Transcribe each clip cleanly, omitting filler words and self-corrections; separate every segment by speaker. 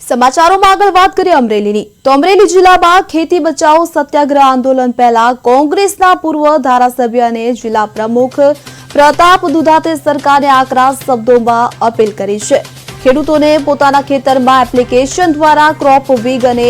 Speaker 1: સમાચારોમાં આગળ વાત કરીએ અમરેલીની તો અમરેલી જિલ્લામાં ખેતી બચાવો સત્યાગ્રહ આંદોલન પહેલા કોંગ્રેસના પૂર્વ ધારાસભ્ય અને જિલ્લા પ્રમુખ પ્રતાપ દુધાતે સરકારને આકરા શબ્દોમાં અપીલ કરી છે। ખેડૂતોને પોતાના ખેતરમાં એપ્લિકેશન દ્વારા ક્રોપ વીગ અને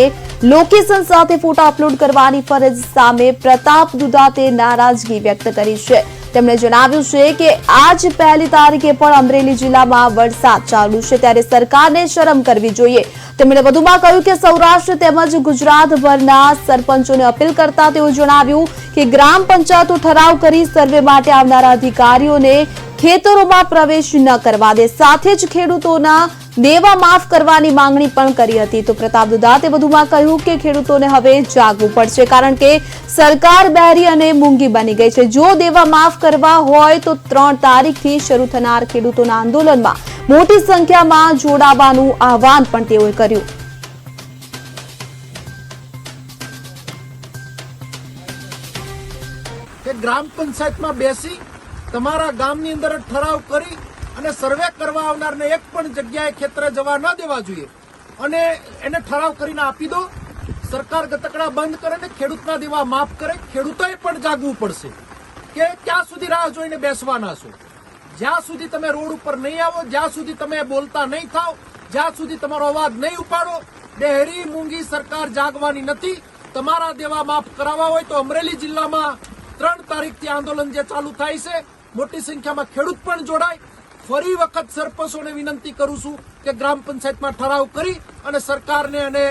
Speaker 1: લોકેશન સાથે ફોટા અપલોડ કરવાની ફરજ સામે પ્રતાપ દુધાતે નારાજગી વ્યક્ત કરી છે। તેમણે જણાવ્યું છે કે આજ 1 તારીખે પણ અમરેલી જિલ્લામાં વરસાદ ચાલુ છે ત્યારે સરકારને શરમ કરવી જોઈએ। તેમણે વધુમાં કહ્યું કે સૌરાષ્ટ્ર તેમજ ગુજરાતભરના સરપંચોને અપીલ કરતા તેઓ જણાવ્યું કે ગ્રામ પંચાયતો ઠરાવ કરી સર્વે માટે આવનારા અધિકારીઓને ખેતરોમાં પ્રવેશ ન કરવા દે, સાથે જ ખેડૂતોના દેવા માફ કરવાની માંગણી પણ કરી હતી। તો પ્રતાપ દુધાતે વધુમાં કહ્યું કે ખેડૂતોને હવે જાગવું પડશે કારણ કે સરકાર બહેરી અને મૂંગી બની ગઈ છે। જો દેવા માફ કરવા હોય તો 3 તારીખથી શરૂ થનાર ખેડૂતોના આંદોલનમાં મોટી સંખ્યામાં જોડાવાનું આહવાન પણ તેઓએ કર્યું।
Speaker 2: કે ગ્રામ પંચાયતમાં બેસી તમારા ગામની અંદર ઠરાવ કરી અને સર્વે કરવા આવનારને એક પણ જગ્યાએ ખેતરે જવા ન દેવા જોઈએ અને એને ઠરાવ કરીને આપી દો। સરકાર ગતકડા બંધ કરે ને ખેડૂતના દેવા માફ કરે। ખેડૂતોએ પણ જાગવું પડશે કે ક્યાં સુધી રાહ જોઈને બેસવાના છો। જ્યાં સુધી તમે રોડ ઉપર નહીં આવો, જ્યાં સુધી તમે બોલતા નહીં થાવ, જ્યાં સુધી તમારો અવાજ નહીં ઉપાડો, બહેરી મૂંગી સરકાર જાગવાની નથી। તમારા દેવા માફ કરાવવા હોય તો અમરેલી જિલ્લામાં 3 તારીખથી આંદોલન જે ચાલુ થાય છે, મોટી સંખ્યામાં ખેડૂત પણ જોડાય। ફરી વખત સરપંચોને વિનંતી કરું છું કે ગ્રામ પંચાયતમાં ઠરાવ કરી અને સરકારને અને